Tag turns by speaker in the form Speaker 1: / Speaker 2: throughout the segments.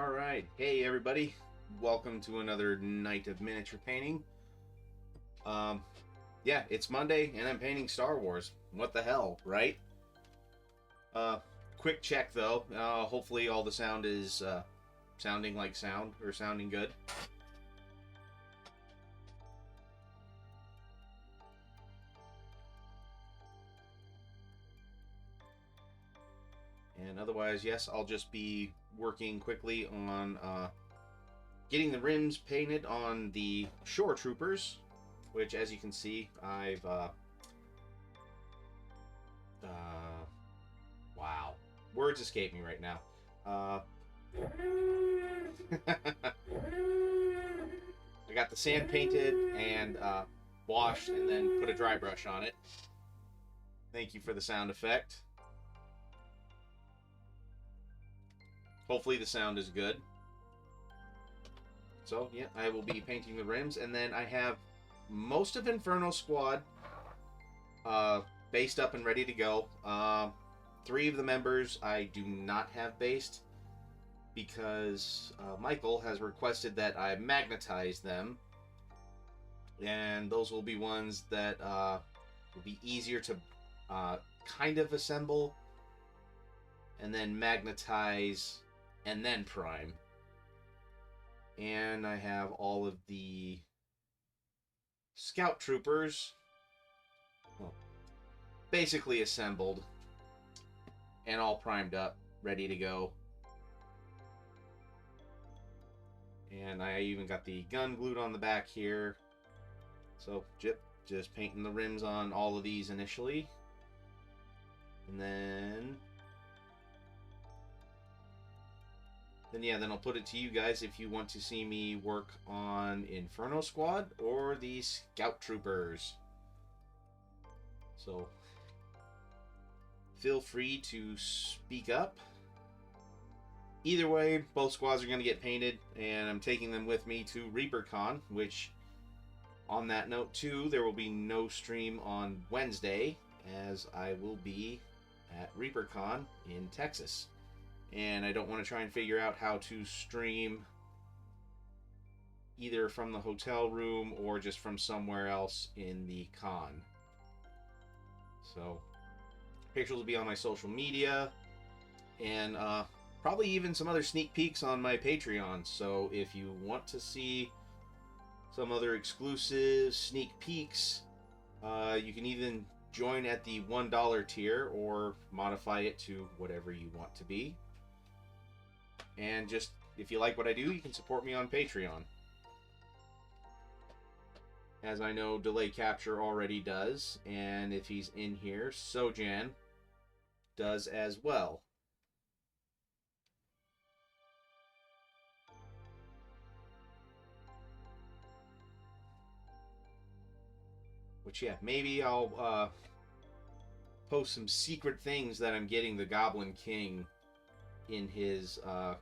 Speaker 1: Alright, hey everybody. Welcome to another night of miniature painting. Um, yeah, it's Monday and I'm painting Star Wars. What the hell, right? Uh, Quick check though. Hopefully all the sound is sounding like sound, or sounding good. And otherwise, yes, I'll just be working quickly on getting the rims painted on the Shore Troopers, which, as you can see, I've wow, words escape me right now. I got the sand painted and washed, and then put a dry brush on it. Thank you for the sound effect. Hopefully the sound is good. So, yeah, I will be painting the rims, and then I have most of Inferno Squad based up and ready to go. 3 of the members I do not have based because Michael has requested that I magnetize them, and those will be ones that will be easier to kind of assemble and then magnetize and then prime. And I have all of the Scout Troopers, well, basically assembled and all primed up, ready to go. And I even got the gun glued on the back here. So, just painting the rims on all of these initially. And then yeah, then I'll put it to you guys if you want to see me work on Inferno Squad or the Scout Troopers. So, feel free to speak up. Either way, both squads are going to get painted, and I'm taking them with me to ReaperCon, which, on that note too, there will be no stream on Wednesday, as I will be at ReaperCon in Texas. And I don't want to try and figure out how to stream either from the hotel room or just from somewhere else in the con. So, pictures will be on my social media, and probably even some other sneak peeks on my Patreon. So if you want to see some other exclusive sneak peeks, you can even join at the $1 tier or modify it to whatever you want to be. And just, if you like what I do, you can support me on Patreon. As I know Delay Capture already does, and if he's in here, Sojan does as well. Which, yeah, maybe I'll post some secret things that I'm getting the Goblin King in his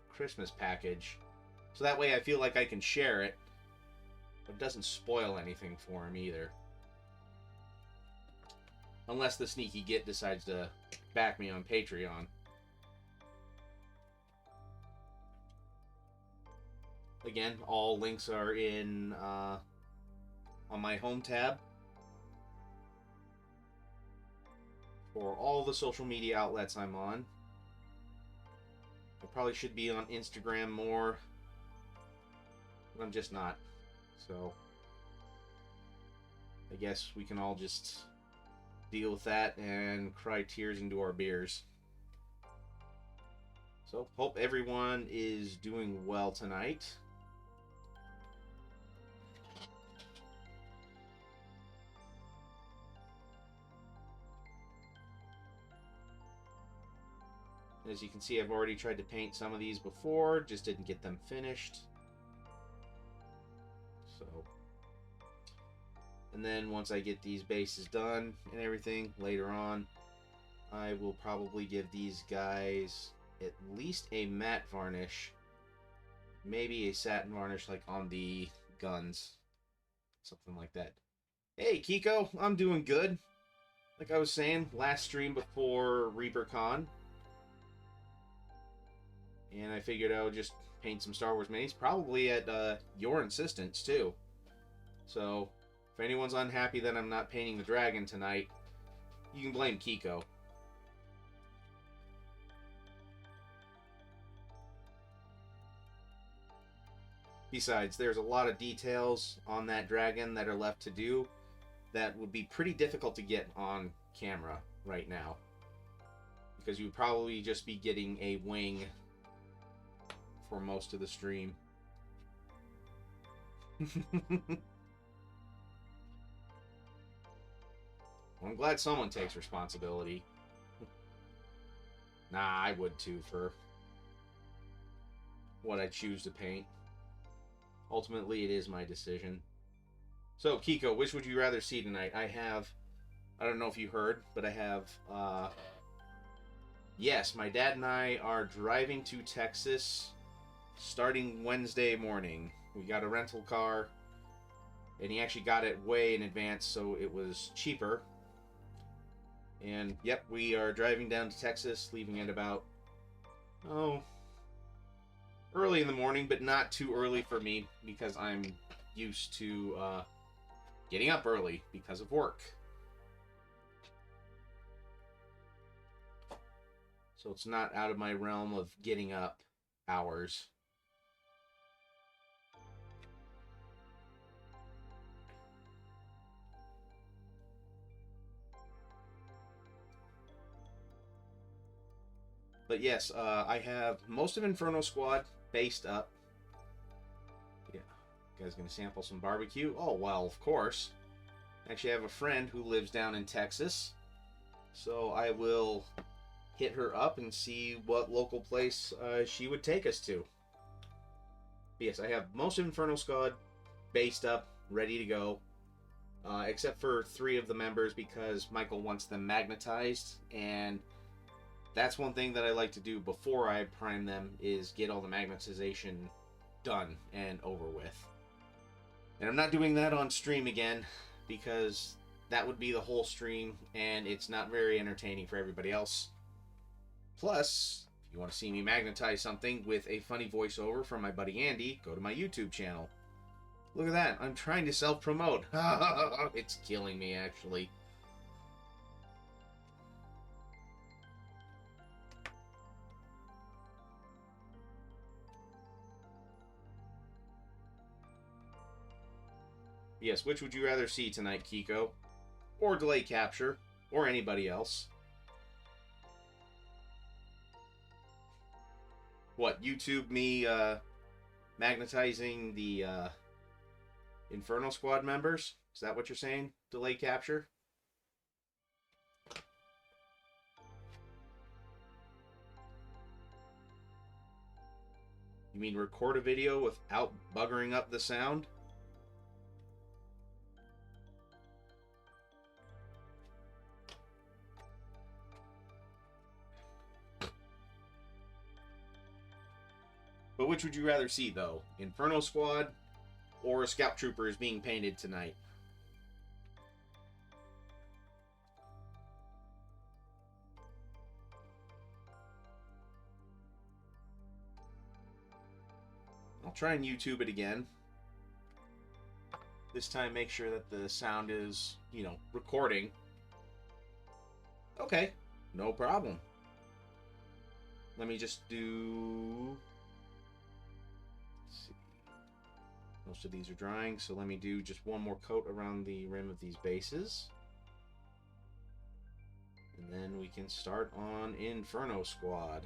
Speaker 1: Christmas package. So that way I feel like I can share it, but it doesn't spoil anything for him either. Unless the sneaky git decides to back me on Patreon. Again, all links are in on my home tab for all the social media outlets I'm on. I probably should be on Instagram more, but I'm just not. So, I guess we can all just deal with that and cry tears into our beers. So, hope everyone is doing well tonight. As you can see, I've already tried to paint some of these before, just didn't get them finished. So, and then once I get these bases done and everything later on, I will probably give these guys at least a matte varnish, maybe a satin varnish like on the guns, something like that. Hey Kiko, I'm doing good. Like I was saying, last stream before ReaperCon. and I figured I would just paint some Star Wars minis, probably at your insistence too. So if anyone's unhappy that I'm not painting the dragon tonight, you can blame Kiko. Besides, there's a lot of details on that dragon that are left to do that would be pretty difficult to get on camera right now, because you would probably just be getting a wing for most of the stream. Well, I'm glad someone takes responsibility. Nah, I would too for what I choose to paint. Ultimately, it is my decision. So, Kiko, which would you rather see tonight? I don't know if you heard, but I have, yes, my dad and I are driving to Texas starting Wednesday morning. We got a rental car, and he actually got it way in advance, so it was cheaper. And, yep, we are driving down to Texas, leaving at about, early in the morning, but not too early for me, because I'm used to, getting up early because of work. So it's not out of my realm of getting up hours. But yes, I have most of Inferno Squad based up. Yeah, you guys gonna sample some barbecue? Oh, well, of course. Actually, I have a friend who lives down in Texas, so I will hit her up and see what local place she would take us to. But yes, I have most of Inferno Squad based up, ready to go, except for 3 of the members because Michael wants them magnetized, and that's one thing that I like to do before I prime them, is get all the magnetization done and over with. And I'm not doing that on stream again, because that would be the whole stream, and it's not very entertaining for everybody else. Plus, if you want to see me magnetize something with a funny voiceover from my buddy Andy, go to my YouTube channel. Look at that, I'm trying to self-promote. It's killing me, actually. Yes, which would you rather see tonight, Kiko? Or delay capture? Or anybody else? What, YouTube me magnetizing the Inferno Squad members? Is that what you're saying? Delay capture? You mean record a video without buggering up the sound? But which would you rather see, though? Inferno Squad or Scout Troopers being painted tonight? I'll try and YouTube it again. This time make sure that the sound is, recording. Okay, no problem. Let me just do... Let's see. Most of these are drying, so let me do just one more coat around the rim of these bases. And then we can start on Inferno Squad.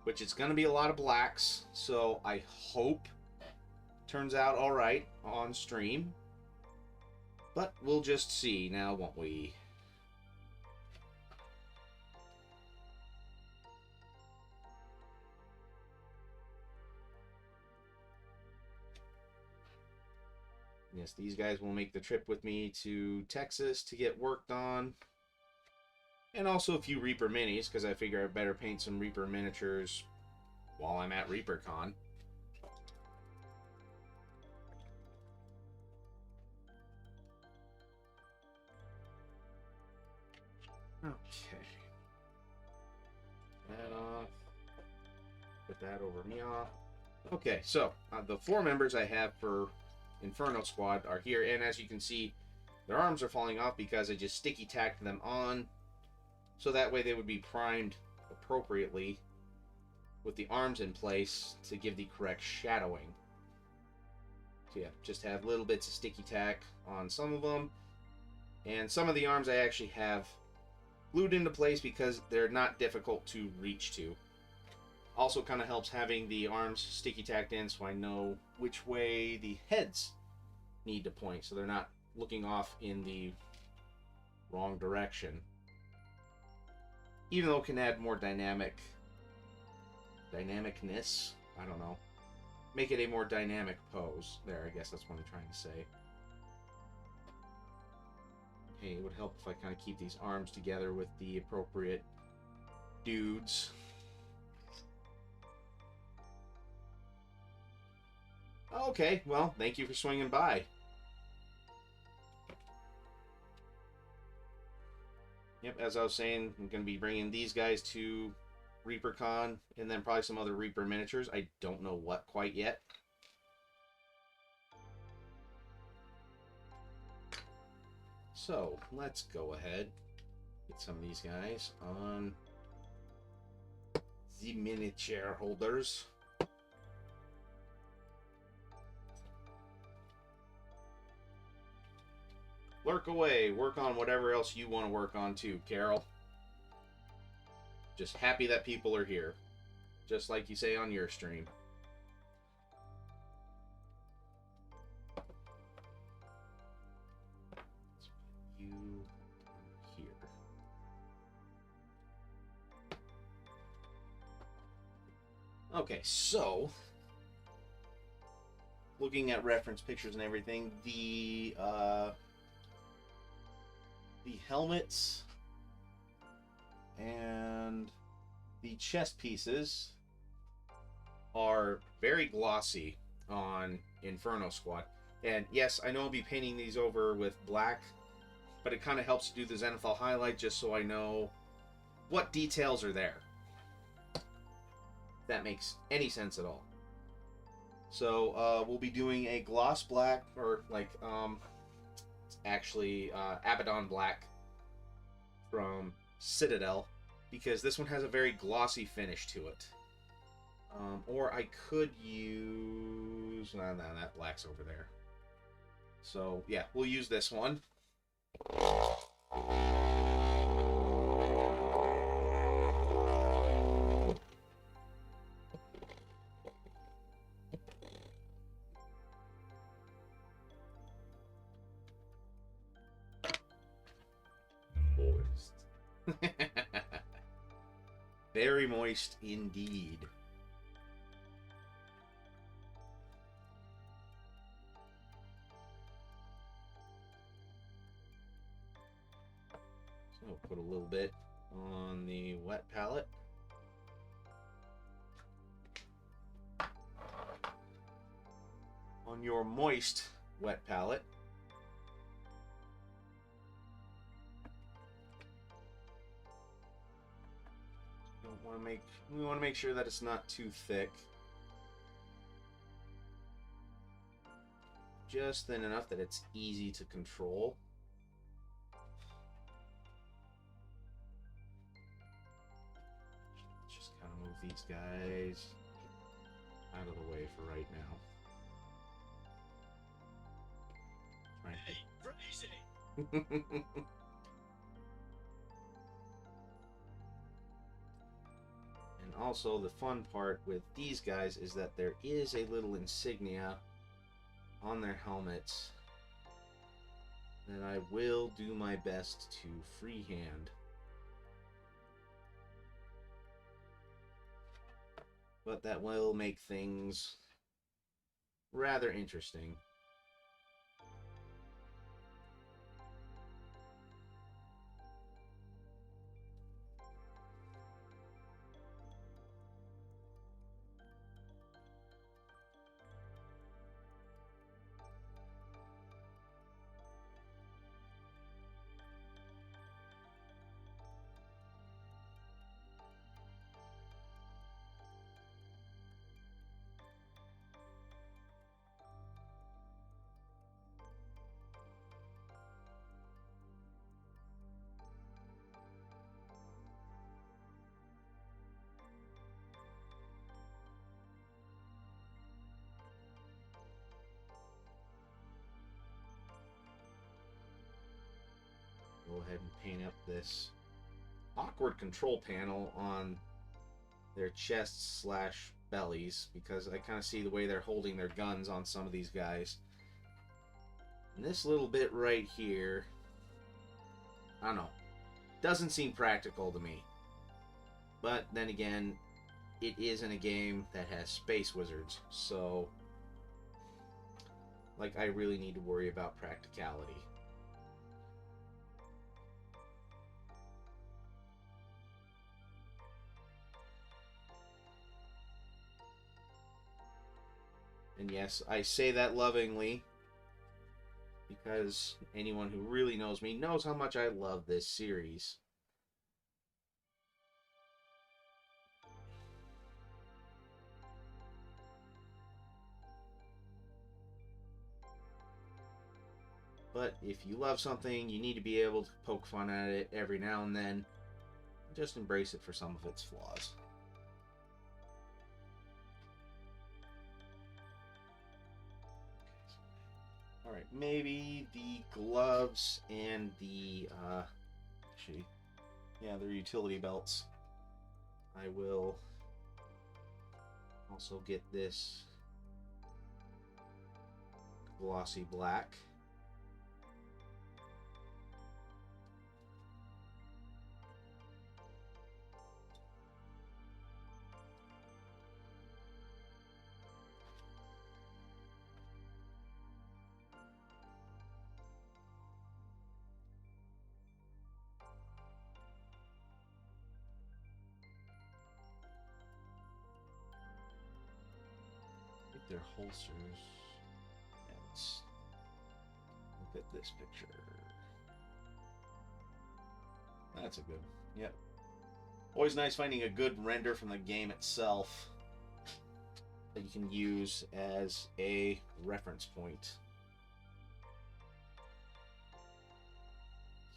Speaker 1: Which it's going to be a lot of blacks, so I hope turns out alright on stream. But we'll just see now, won't we? Yes, these guys will make the trip with me to Texas to get worked on. And also a few Reaper minis, because I figure I better paint some Reaper miniatures while I'm at ReaperCon. Okay. That off. Put that over me off. Okay, so the 4 members I have for Inferno Squad are here, and as you can see, their arms are falling off because I just sticky tacked them on, so that way they would be primed appropriately with the arms in place to give the correct shadowing. So yeah, just have little bits of sticky tack on some of them, and some of the arms I actually have glued into place because they're not difficult to reach to. Also kind of helps having the arms sticky tacked in so I know which way the heads need to point so they're not looking off in the wrong direction. Even though it can add more dynamicness, I don't know. Make it a more dynamic pose. There, I guess that's what I'm trying to say. Hey, it would help if I kind of keep these arms together with the appropriate dudes. Okay, well, thank you for swinging by. Yep, as I was saying, I'm going to be bringing these guys to ReaperCon, and then probably some other Reaper miniatures. I don't know what quite yet. So, let's go ahead. Get some of these guys on the miniature holders. Lurk away. Work on whatever else you want to work on too, Carol. Just happy that people are here. Just like you say on your stream. Let's put you here. Okay, so looking at reference pictures and everything, the helmets and the chest pieces are very glossy on Inferno Squad. And yes, I know I'll be painting these over with black, but it kind of helps to do the Zenithal highlight just so I know what details are there. If that makes any sense at all. So we'll be doing a gloss black, or like it's actually Abaddon black from Citadel, because this one has a very glossy finish to it. Or I could use... No, that black's over there. So, yeah, we'll use this one. Moist. Very moist indeed. So I'll put a little bit on the wet palette. On your moist wet palette. We want to make sure that it's not too thick. Just thin enough that it's easy to control. Just kind of move these guys out of the way for right now. Crazy. And also the fun part with these guys is that there is a little insignia on their helmets that I will do my best to freehand. But that will make things rather interesting. ahead and paint up this awkward control panel on their chests slash bellies, because I kind of see the way they're holding their guns on some of these guys. And this little bit right here, I don't know, doesn't seem practical to me. But then again, it is in a game that has space wizards, so like, I really need to worry about practicality. And yes, I say that lovingly, because anyone who really knows me knows how much I love this series. But if you love something, you need to be able to poke fun at it every now and then. Just embrace it for some of its flaws. Alright, maybe the gloves and the, actually, yeah, they're utility belts. I will also get this glossy black. Their holsters. Yeah, let's look at this picture. That's a good one. Yep. Always nice finding a good render from the game itself that you can use as a reference point.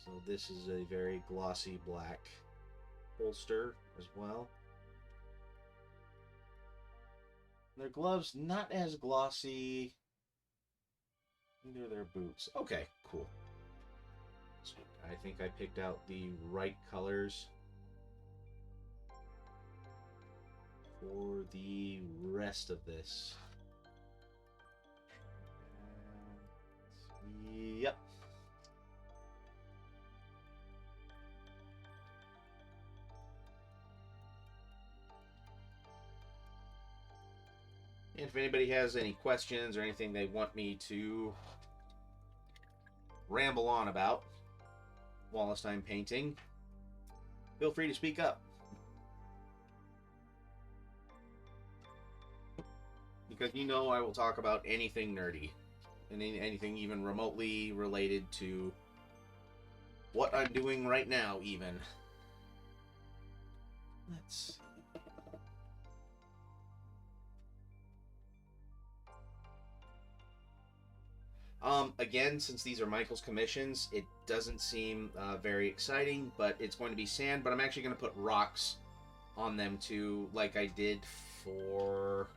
Speaker 1: So this is a very glossy black holster as well. Their gloves, not as glossy. Neither their boots. Okay, cool. So I think I picked out the right colors for the rest of this. Yep. And if anybody has any questions or anything they want me to ramble on about whilst I'm painting, feel free to speak up. Because you know I will talk about anything nerdy. And anything even remotely related to what I'm doing right now, even. Let's see. Again, since these are Michael's commissions, it doesn't seem very exciting, but it's going to be sand, but I'm actually going to put rocks on them too, like I did for,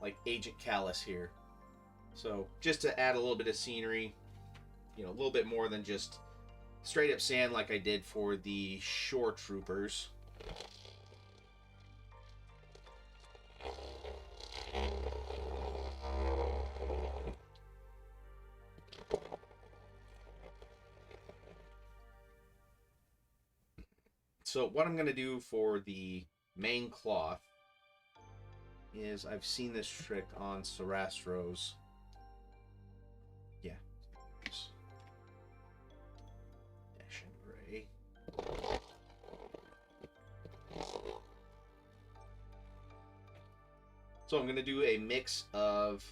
Speaker 1: like, Agent Callus here. So, just to add a little bit of scenery, you know, a little bit more than just straight up sand like I did for the Shore Troopers. So what I'm going to do for the main cloth is, I've seen this trick on Sarastros. Yeah. Dash and gray. So I'm going to do a mix of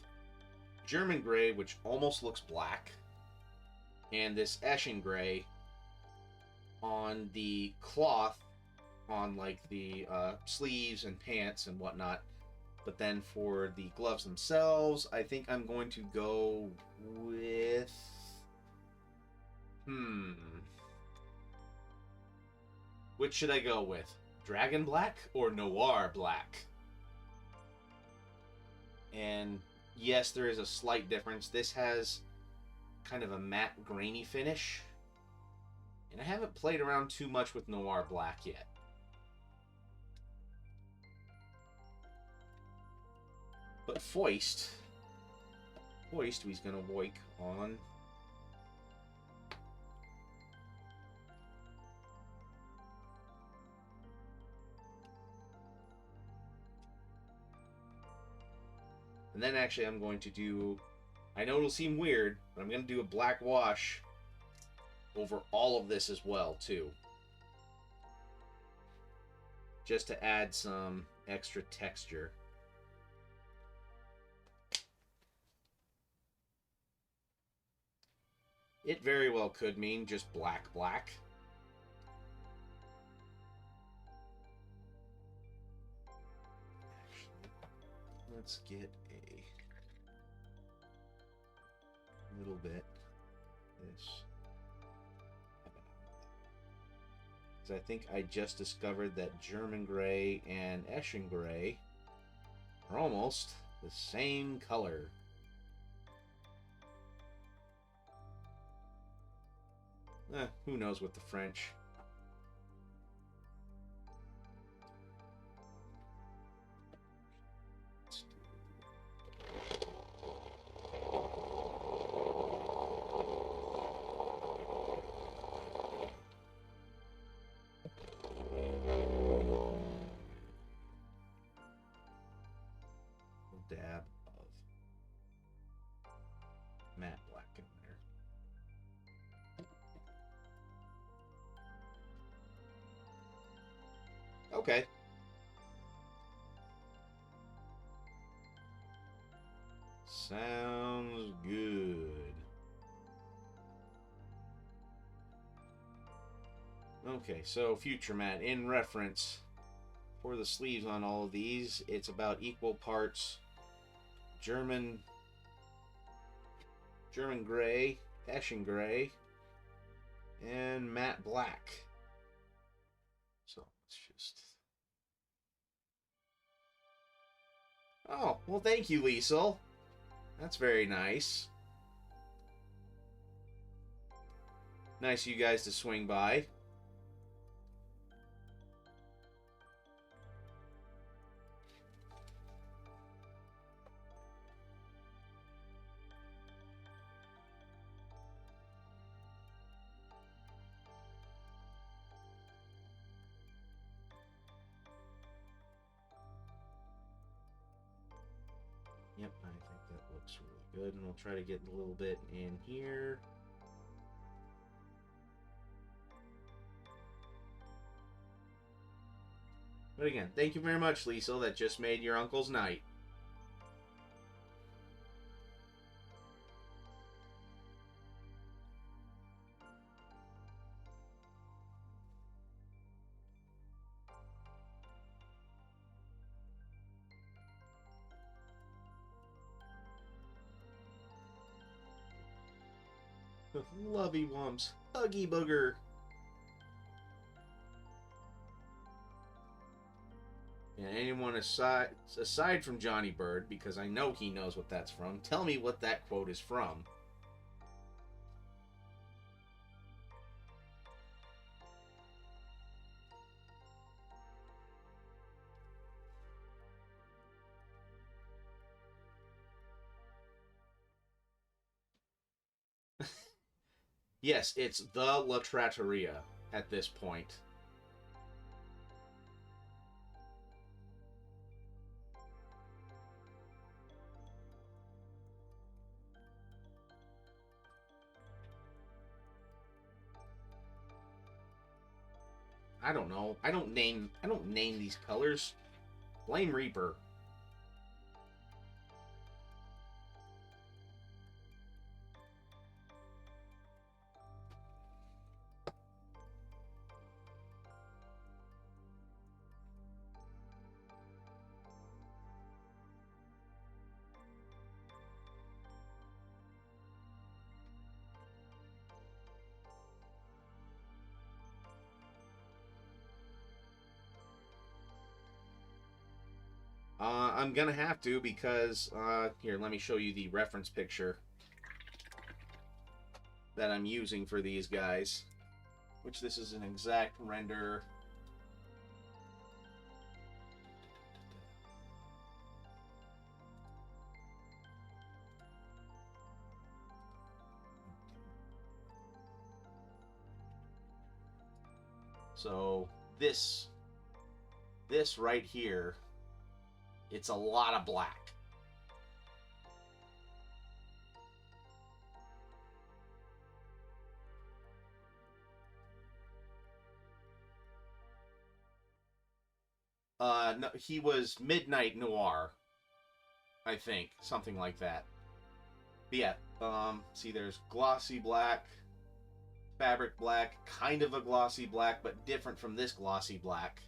Speaker 1: German gray, which almost looks black, and this Eschen gray on the cloth, on like the sleeves and pants and whatnot. But then for the gloves themselves, I think I'm going to go with which should I go with? Dragon black or noir black? And yes, there is a slight difference. This has kind of a matte grainy finish, And I haven't played around too much with Noir Black yet. But Foist, he's going to work on. And then actually I'm going to do, I know it'll seem weird, but I'm going to do a black wash over all of this as well, too. Just to add some extra texture. It very well could mean just black. Actually, let's get a little bit this. Because I think I just discovered that German gray and Eschen gray are almost the same color. Who knows with the French. Dab of matte black in there. Okay. Sounds good. Okay, so future matte in reference for the sleeves on all of these, it's about equal parts German gray, Eschen gray, and matte black. So let's just. Oh, well, thank you, Liesel. That's very nice. Nice of you guys to swing by. Yep, I think that looks really good, and we'll try to get a little bit in here. But again, thank you very much, Liesel. That just made your uncle's night. Lovey Wumps. Huggy Booger. And anyone aside from Johnny Bird, because I know he knows what that's from, tell me what that quote is from. Yes, it's the La Trattoria at this point. I don't know. I don't name these colors. Blame Reaper. I'm gonna have to because here, let me show you the reference picture that I'm using for these guys. which this is an exact render. So this right here, it's a lot of black. No, he was Midnight Noir, I think, something like that. But yeah, see, there's glossy black, fabric black, kind of a glossy black, but different from this glossy black.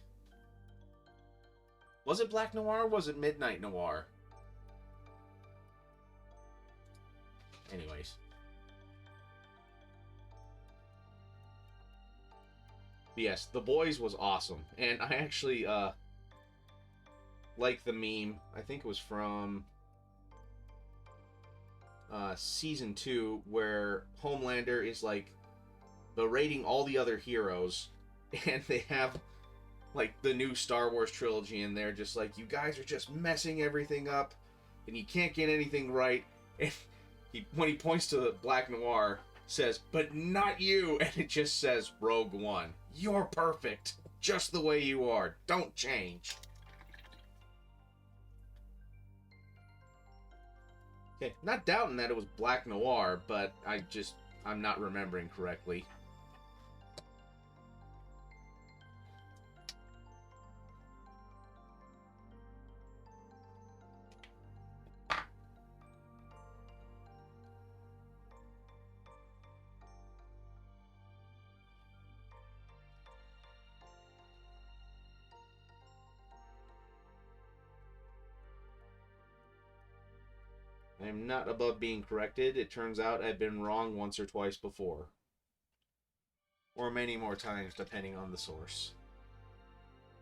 Speaker 1: Was it Black Noir or was it Midnight Noir? Anyways. But yes, The Boys was awesome. And I actually like the meme. I think it was from season 2 where Homelander is like berating all the other heroes and they have like the new Star Wars trilogy and they're just like, you guys are just messing everything up and you can't get anything right. And when he points to Black Noir, says, but not you, and it just says Rogue One. You're perfect, just the way you are. Don't change. Okay, not doubting that it was Black Noir, but I'm not remembering correctly. I am not above being corrected. It turns out I've been wrong once or twice before. Or many more times, depending on the source.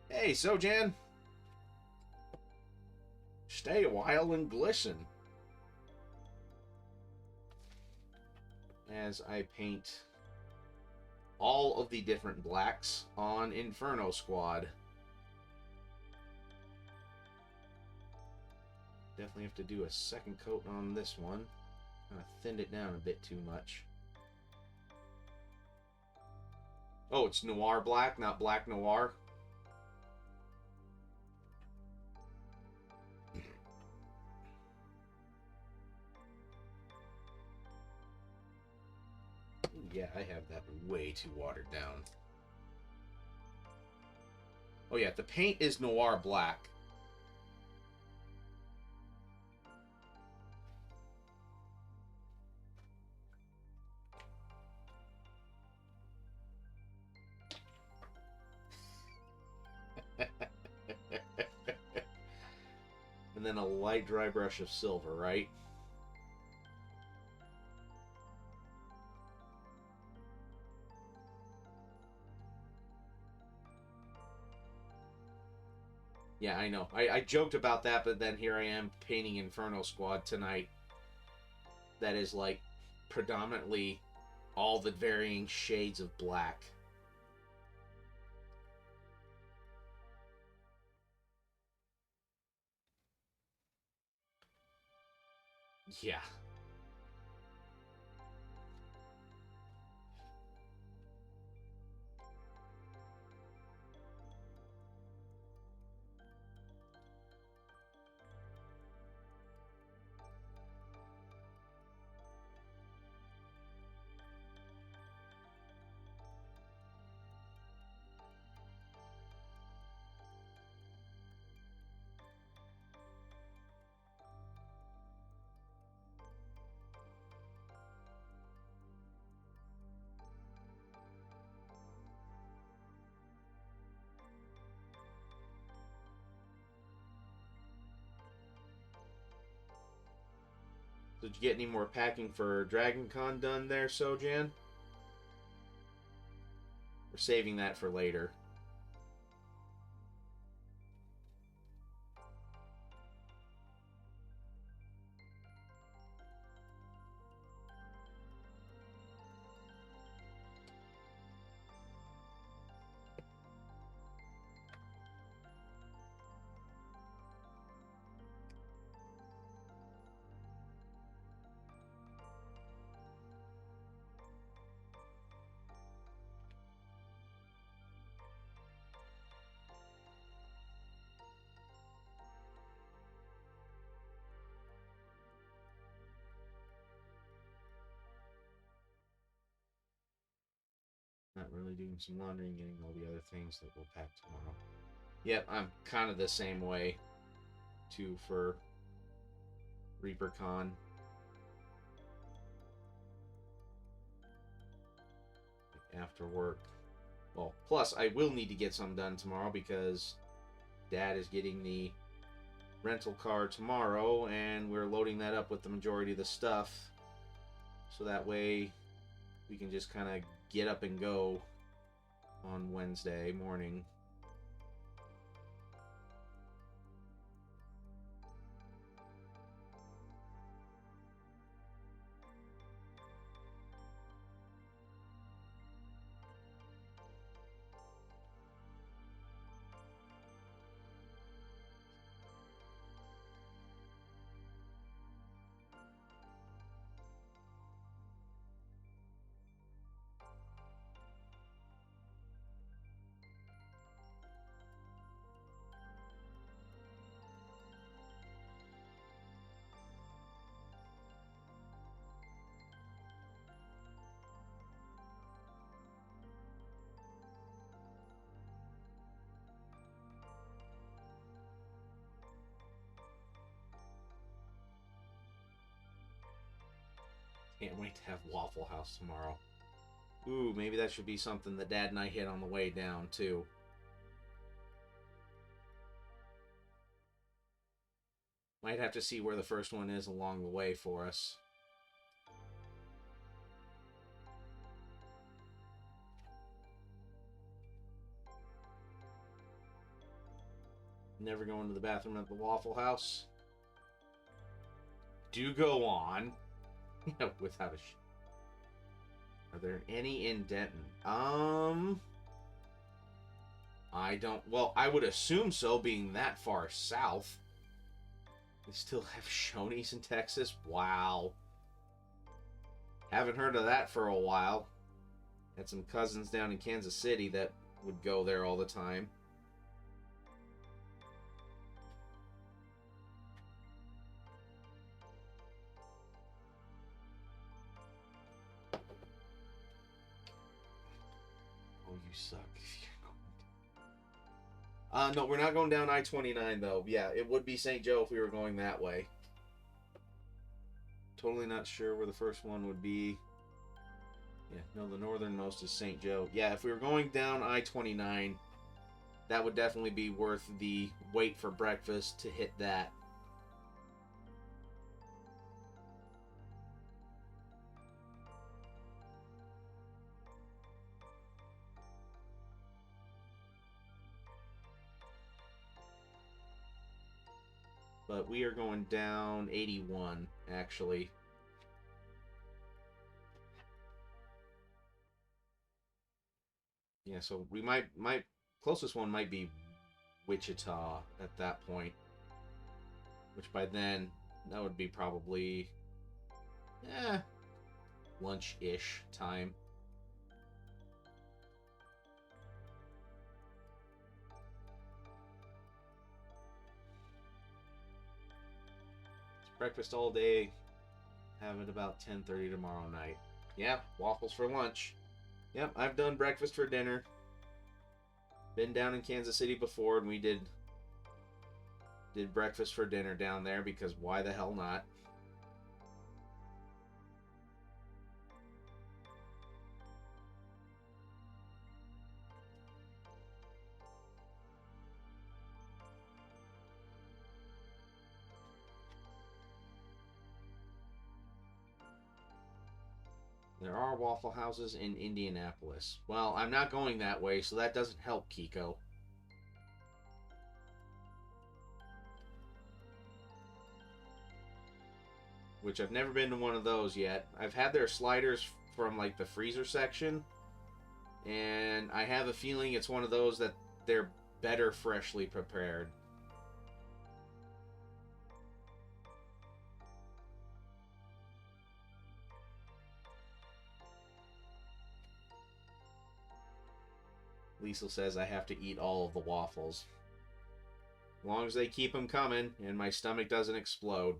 Speaker 1: Hey, Sojan! Stay a while and glisten. As I paint all of the different blacks on Inferno Squad. Definitely have to do a second coat on this one. Kind of thinned it down a bit too much. Oh, it's Noir Black, not Black Noir. Yeah, I have that way too watered down. Oh yeah, the paint is Noir Black. And then a light dry brush of silver, right? Yeah, I know. I joked about that, but then here I am painting Inferno Squad tonight. That is like predominantly all the varying shades of black. Yeah. Did you get any more packing for Dragon Con done there, Sojan? We're saving that for later. really doing some laundry and getting all the other things that we'll pack tomorrow. Yep, I'm kind of the same way, too, for ReaperCon. After work. Well, plus, I will need to get some done tomorrow because Dad is getting the rental car tomorrow, and we're loading that up with the majority of the stuff. So that way, we can just kind of get up and go on Wednesday morning. Can't wait to have Waffle House tomorrow. Ooh, maybe that should be something that Dad and I hit on the way down, too. Might have to see where the first one is along the way for us. Never go into the bathroom at the Waffle House. Do go on. Without a Are there any in Denton? I don't... Well, I would assume so, being that far south. They still have Shoney's in Texas? Wow. Haven't heard of that for a while. Had some cousins down in Kansas City that would go there all the time. Oh, you suck. No, we're not going down I-29, though. Yeah, it would be St. Joe if we were going that way. Totally not sure where the first one would be. Yeah, no, the northernmost is St. Joe. Yeah, if we were going down I-29, that would definitely be worth the wait for breakfast to hit that. But we are going down 81, actually. Yeah, so we might closest one might be Wichita at that point. Which by then, that would be probably lunch-ish time. It's breakfast all day. Have it about 10:30 tomorrow night. Yeah, waffles for lunch. Yep, I've done breakfast for dinner. Been down in Kansas City before, and we did breakfast for dinner down there, because why the hell not? There are Waffle Houses in Indianapolis. Well, I'm not going that way, so that doesn't help, Kiko. Which I've never been to one of those yet. I've had their sliders from, like, the freezer section, and I have a feeling it's one of those that they're better freshly prepared. Liesel says I have to eat all of the waffles. As long as they keep them coming and my stomach doesn't explode.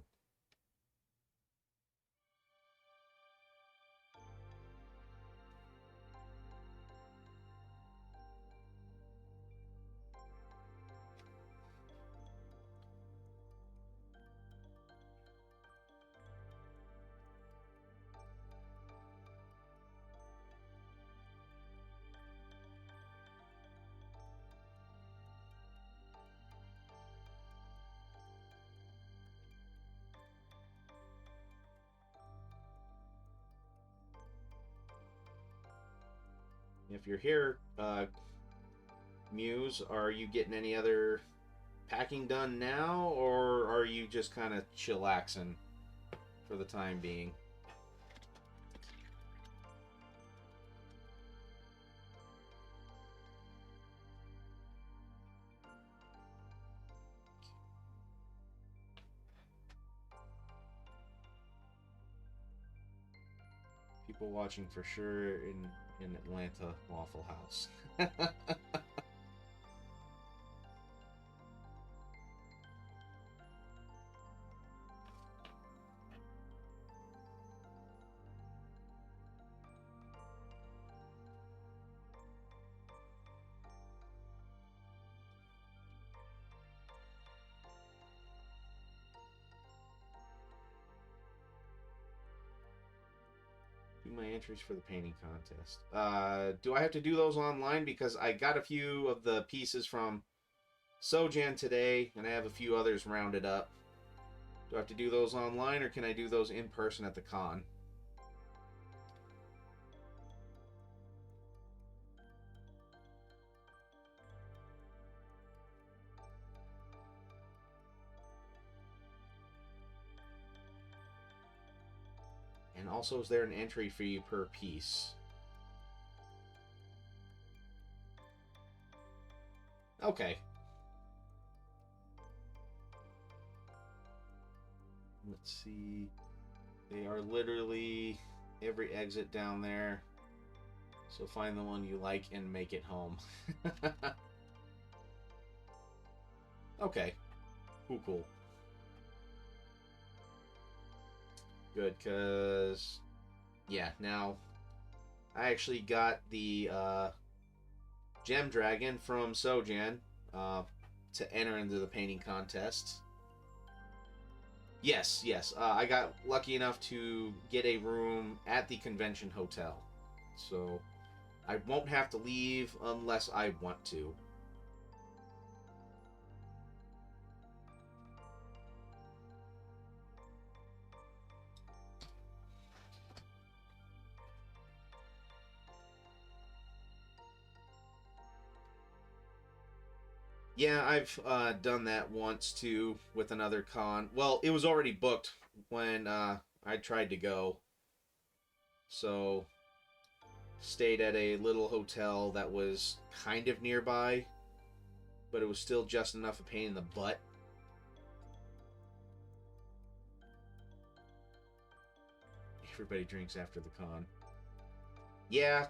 Speaker 1: if you're here, Muse, are you getting any other packing done now, or are you just kind of chillaxing for the time being? People watching for sure in Atlanta Waffle House. Do my entries for the painting contest. Do I have to do those online? Because I got a few of the pieces from Sojan today, and I have a few others rounded up. Do I have to do those online, or can I do those in person at the con? And also, is there an entry fee per piece? Okay. Let's see. They are literally every exit down there. So find the one you like and make it home. Okay. Cool. Good, because... yeah, now... I actually got the Gem Dragon from Sojan to enter into the painting contest. Yes. I got lucky enough to get a room at the convention hotel. So I won't have to leave unless I want to. Yeah, I've done that once too with another con. Well, it was already booked when I tried to go. So, stayed at a little hotel that was kind of nearby, but it was still just enough a pain in the butt. Everybody drinks after the con. Yeah,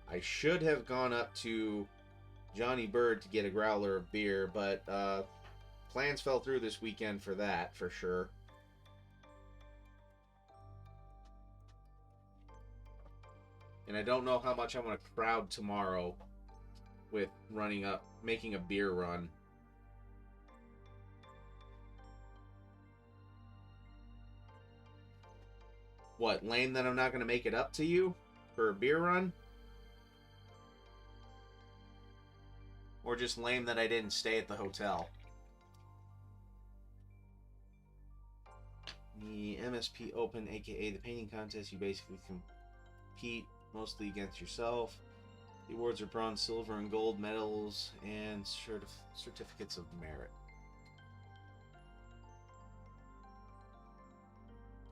Speaker 1: I should have gone up to Johnny Bird to get a growler of beer, but plans fell through this weekend for that, for sure. And I don't know how much I'm going to crowd tomorrow with making a beer run. What, lame that I'm not going to make it up to you for a beer run? Or just lame that I didn't stay at the hotel? The MSP Open, aka the painting contest, you basically compete mostly against yourself. The awards are bronze, silver, and gold medals and certificates of merit.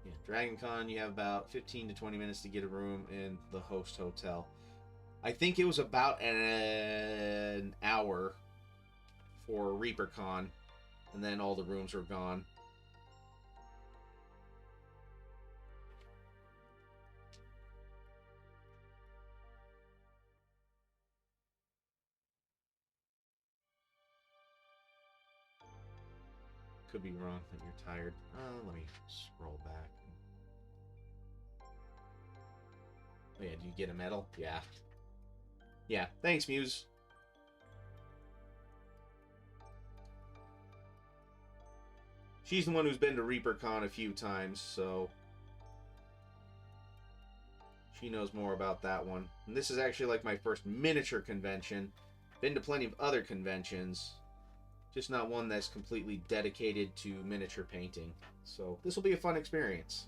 Speaker 1: Yeah, Dragon Con, you have about 15 to 20 minutes to get a room in the host hotel. I think it was about an hour for ReaperCon, and then all the rooms were gone. Could be wrong that you're tired. Let me scroll back. Oh yeah, do you get a medal? Yeah. Yeah, thanks, Muse. She's the one who's been to ReaperCon a few times, so she knows more about that one. And this is actually like my first miniature convention. Been to plenty of other conventions, just not one that's completely dedicated to miniature painting. So this will be a fun experience.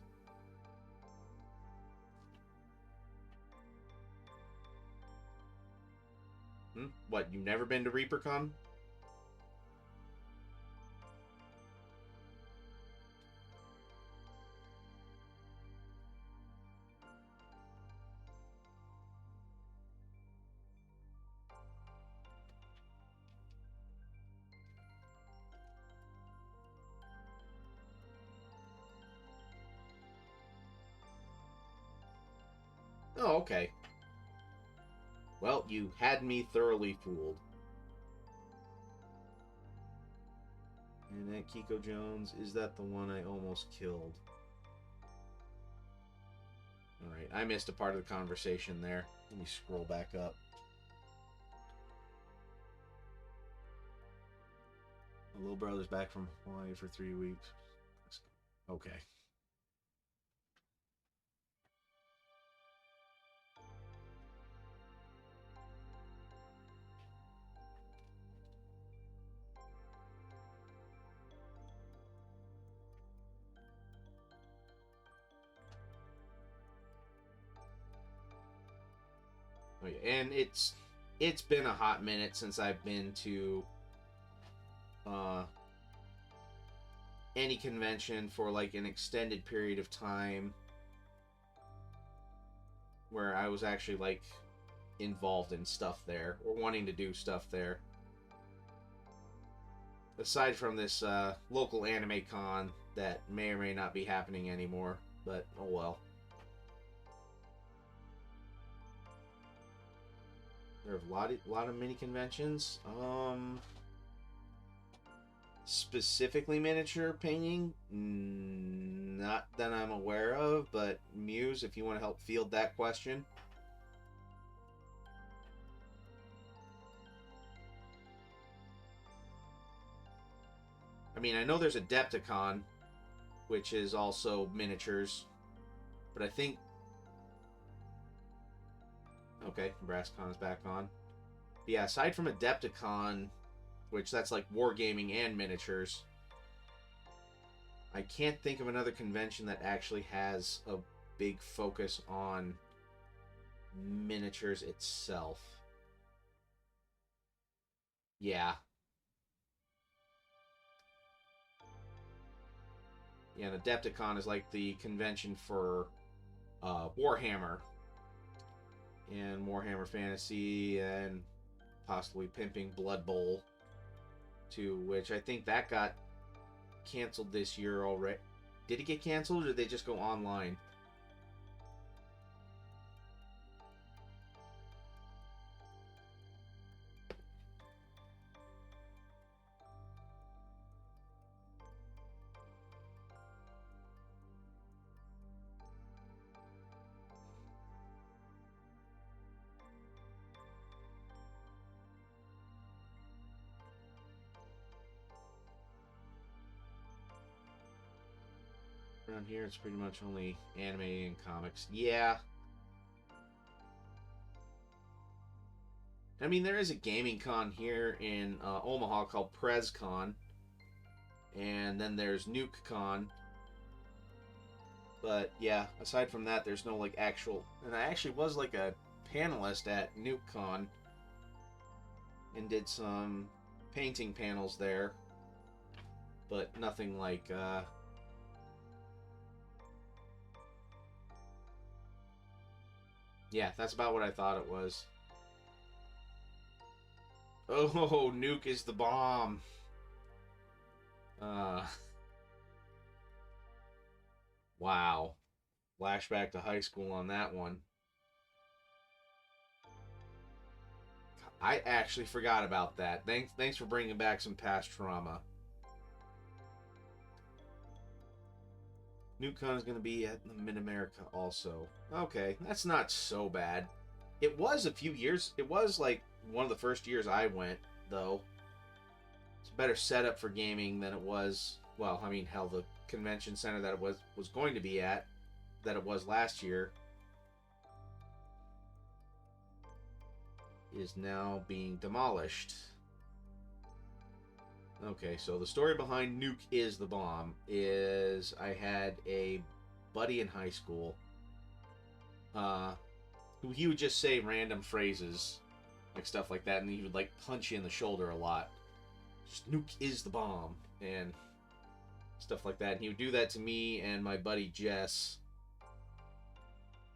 Speaker 1: What, you've never been to ReaperCon? Oh, okay. Well, you had me thoroughly fooled. And that Kiko Jones, is that the one I almost killed? Alright, I missed a part of the conversation there. Let me scroll back up. My little brother's back from Hawaii for 3 weeks. Okay. Oh, yeah. And it's been a hot minute since I've been to any convention for like an extended period of time where I was actually like involved in stuff there or wanting to do stuff there. Aside from this local anime con that may or may not be happening anymore, but oh well. There are a lot of mini conventions. Specifically miniature painting, not that I'm aware of, but Muse, if you want to help field that question. I mean, I know there's Adepticon, which is also miniatures, but I think... Okay, BrassCon is back on. But yeah, aside from Adepticon, which that's like wargaming and miniatures, I can't think of another convention that actually has a big focus on miniatures itself. Yeah. Yeah, and Adepticon is like the convention for Warhammer and Warhammer Fantasy and possibly pimping Blood Bowl, to which I think that got canceled this year already. Did it get canceled, or did they just go online? Around here, it's pretty much only anime and comics. Yeah. I mean, there is a gaming con here in Omaha called PrezCon. And then there's NukeCon. But yeah, aside from that, there's no like actual... And I actually was like a panelist at NukeCon and did some painting panels there. But nothing like... Yeah, that's about what I thought it was. Oh, Nuke is the bomb. Wow. Flashback to high school on that one. I actually forgot about that. Thanks for bringing back some past trauma. NukeCon is going to be at the Mid-America also. Okay, that's not so bad. It was a few years. It was like one of the first years I went, though. It's a better setup for gaming than it was. Well, I mean, hell, the convention center that it was going to be at, that it was last year, is now being demolished. Okay, so the story behind Nuke is the Bomb is I had a buddy in high school who he would just say random phrases like stuff like that, and he would like punch you in the shoulder a lot. Just nuke is the bomb, and stuff like that. And he would do that to me and my buddy Jess,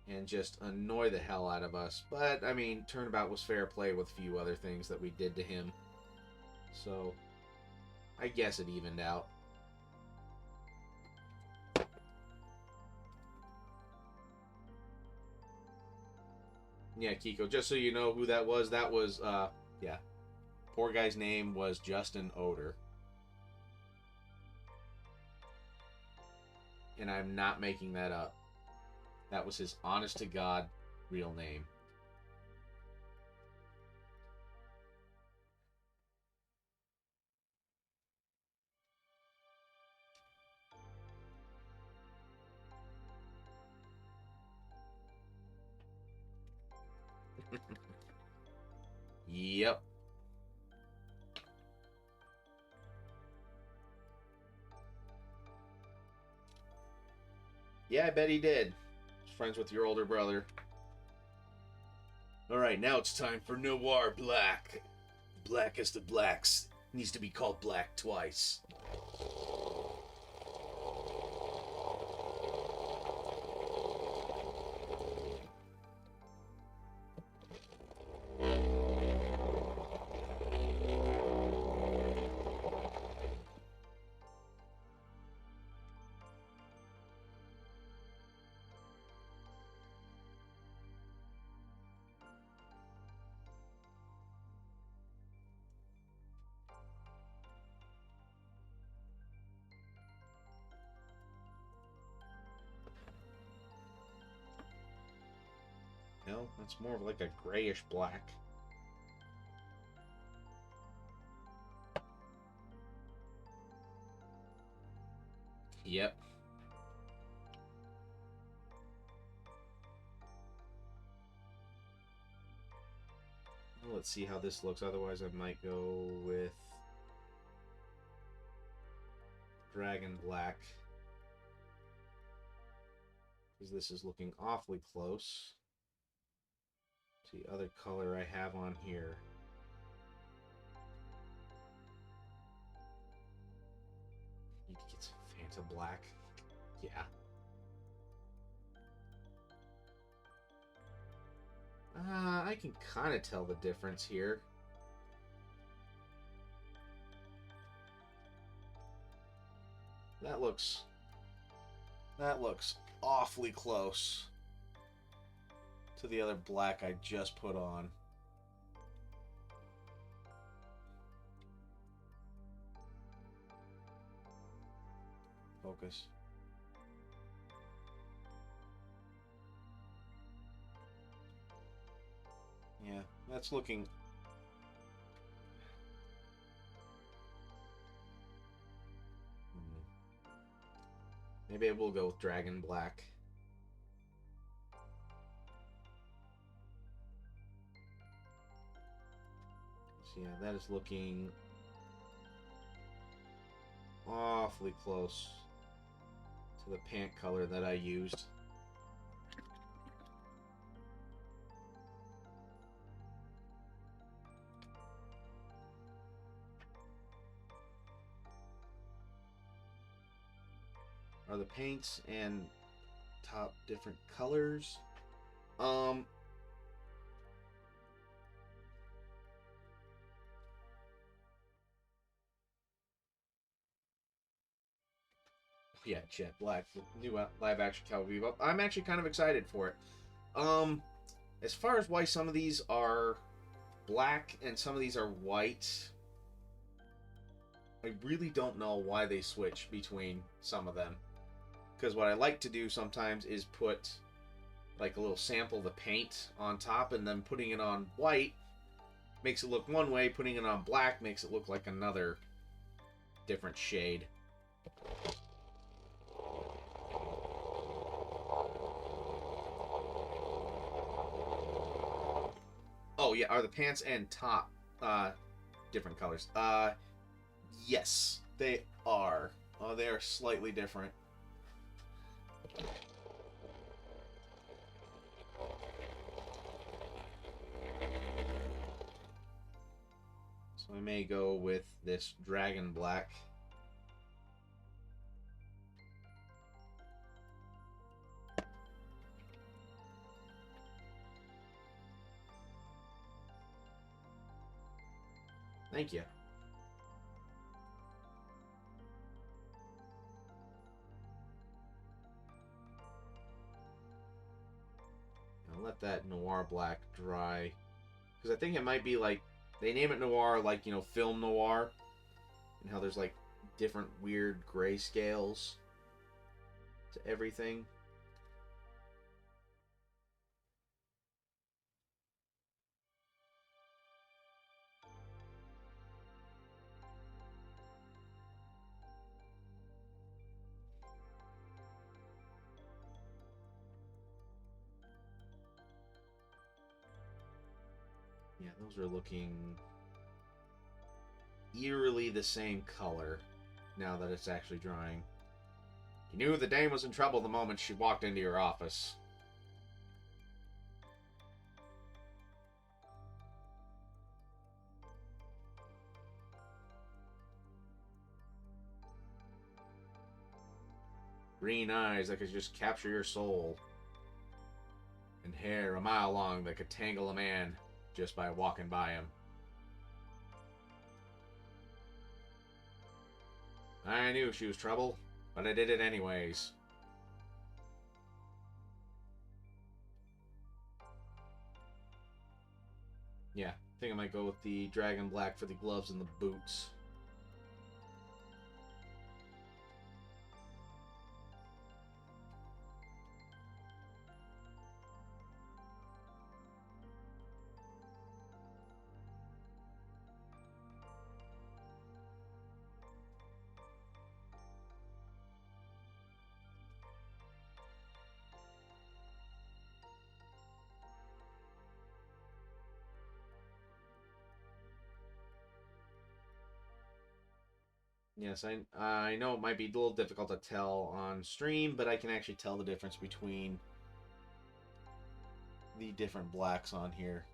Speaker 1: and just annoy the hell out of us. But I mean, turnabout was fair play with a few other things that we did to him, so I guess it evened out. Yeah, Kiko, just so you know who that was, yeah. Poor guy's name was Justin Oder. And I'm not making that up. That was his honest-to-God real name. Yep. Yeah, I bet he did. He's friends with your older brother. Alright, now it's time for Noir Black. Blackest of blacks. Needs to be called black twice. No, that's more of like a grayish black. Yep. Well, let's see how this looks. Otherwise, I might go with Dragon Black, because this is looking awfully close to the other color I have on here. Need to get some Fanta Black. Yeah. I can kind of tell the difference here. That looks awfully close to the other black I just put on. Focus. Yeah, that's looking... Maybe I will go with Dragon Black. So yeah, that is looking awfully close to the pant color that I used. Are the paints and top different colors? Yeah, Jet Black, the new live-action Cowboy Bebop. I'm actually kind of excited for it. As far as why some of these are black and some of these are white, I really don't know why they switch between some of them. Because what I like to do sometimes is put like a little sample of the paint on top, and then putting it on white makes it look one way, putting it on black makes it look like another different shade. Oh yeah, are the pants and top different colors? Yes, they are. They are slightly different. So I may go with this dragon black. Thank you. I'll let that noir black dry. Because I think it might be like, they name it noir like, you know, film noir. And how there's like different weird gray scales to everything. Yeah, those are looking eerily the same color now that it's actually drying. You knew the dame was in trouble the moment she walked into your office. Green eyes that could just capture your soul. And hair a mile long that could tangle a man just by walking by him. I knew she was trouble, but I did it anyways. Yeah, I think I might go with the dragon black for the gloves and the boots. Yes, I know it might be a little difficult to tell on stream, but I can actually tell the difference between the different blacks on here.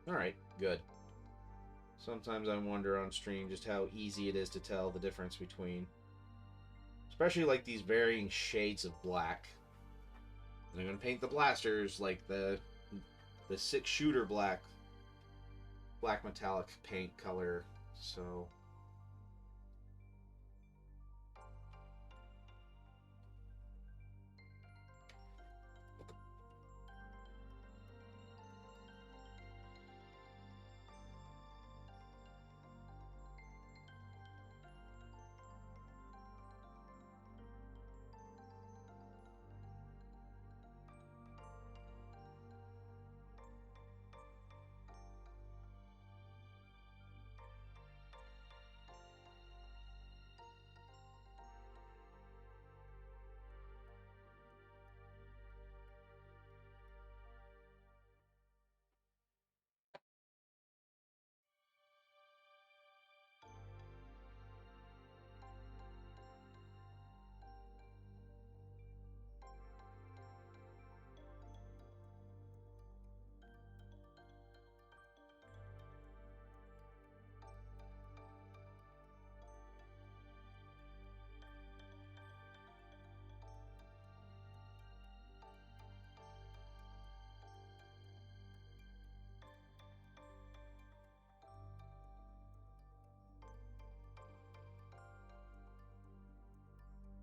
Speaker 1: Alright, good. Sometimes I wonder on stream just how easy it is to tell the difference between, especially like these varying shades of black. And I'm gonna paint the blasters like the 6-shooter black metallic paint color. So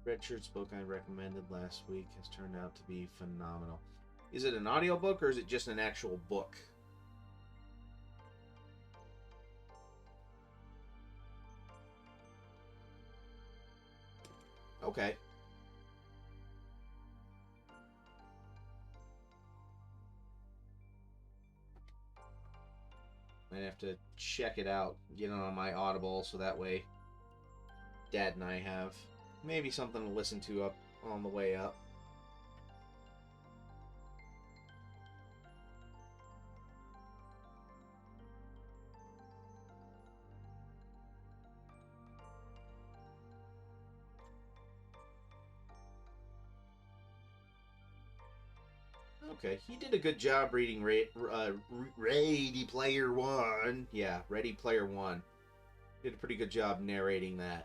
Speaker 1: Red Shirt's book I recommended last week has turned out to be phenomenal. Is it an audiobook or is it just an actual book? Okay. I have to check it out, get it on my Audible, so that way Dad and I have maybe something to listen to up on the way up. Okay, he did a good job reading Ready Player One. Yeah, Ready Player One. Did a pretty good job narrating that.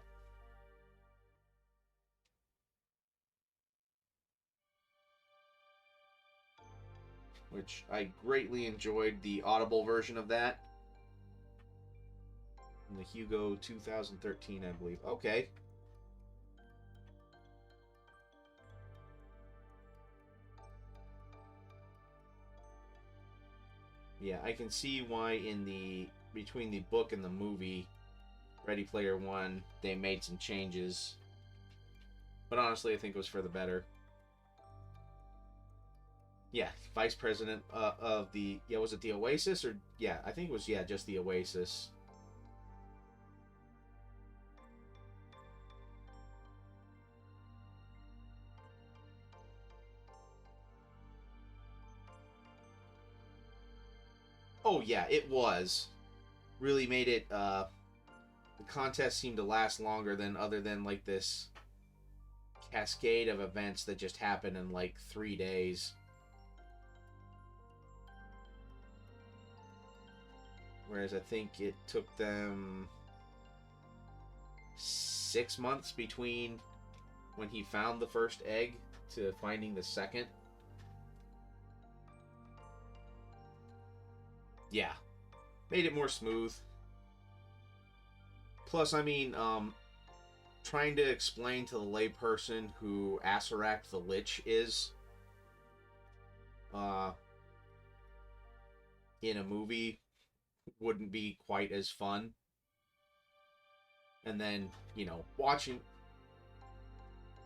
Speaker 1: Which I greatly enjoyed the Audible version of that. In the Hugo 2013, I believe. Okay. Yeah, I can see why in the between the book and the movie Ready Player One they made some changes. But honestly, I think it was for the better. Yeah, vice president of the was it the Oasis or I think it was just the Oasis. Oh yeah, it was. Really made it the contest seemed to last longer than other than like this cascade of events that just happened in like 3 days. Whereas I think it took them 6 months between when he found the first egg to finding the second. Yeah. Made it more smooth. Plus, I mean, trying to explain to the layperson who Asarak the Lich is in a movie wouldn't be quite as fun. And then, watching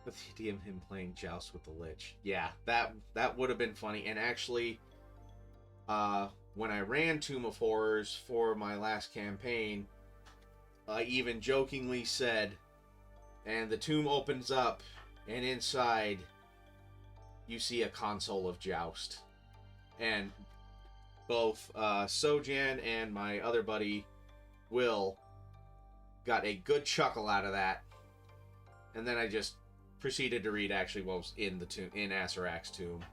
Speaker 1: the idea of him playing Joust with the Lich. Yeah, that would have been funny. And actually, when I ran Tomb of Horrors for my last campaign, I even jokingly said, and the tomb opens up, and inside you see a console of Joust. And both Sojan and my other buddy, Will, got a good chuckle out of that. And then I just proceeded to read actually what was in the tomb, in Asarak's tomb.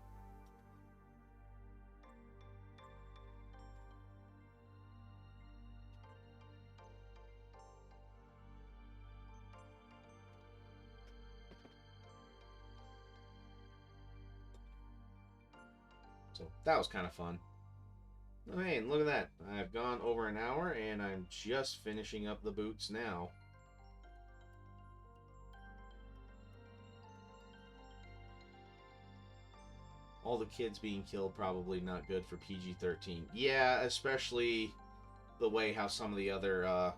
Speaker 1: So that was kind of fun. Oh, hey, and look at that. I've gone over an hour, and I'm just finishing up the boots now. All the kids being killed, probably not good for PG-13. Yeah, especially the way how some of the other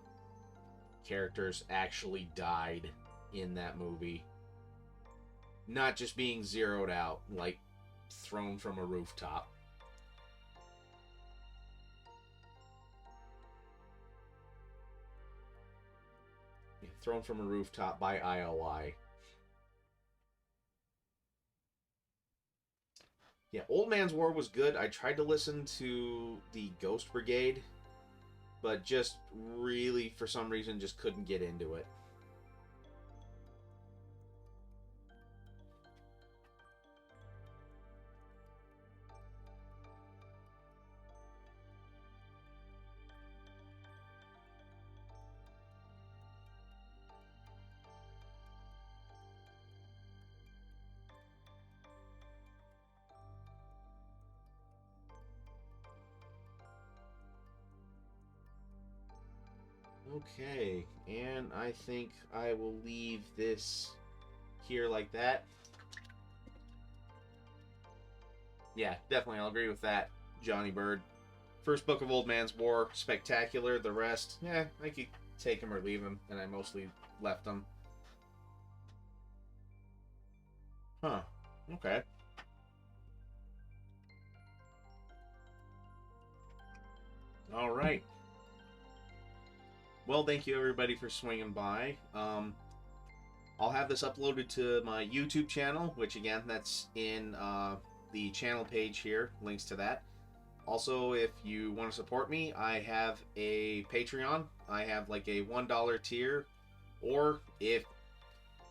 Speaker 1: characters actually died in that movie. Not just being zeroed out, like thrown from a rooftop. Yeah, thrown from a rooftop by IOI. Yeah, Old Man's War was good. I tried to listen to the Ghost Brigade, but just really, for some reason, just couldn't get into it. Okay, and I think I will leave this here like that. Yeah, definitely, I'll agree with that, Johnny Bird. First book of Old Man's War, spectacular. The rest, I could take him or leave him, and I mostly left them. Huh, okay. All right. Well, thank you everybody for swinging by. I'll have this uploaded to my YouTube channel, which again, that's in the channel page here. Links to that. Also, if you want to support me, I have a Patreon. I have like a $1 tier. Or if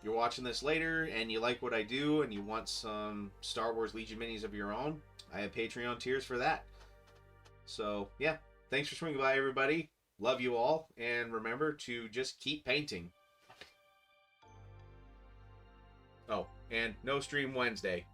Speaker 1: you're watching this later and you like what I do and you want some Star Wars Legion minis of your own, I have Patreon tiers for that. So, yeah. Thanks for swinging by, everybody. Love you all. And remember to just keep painting. Oh, and no stream Wednesday.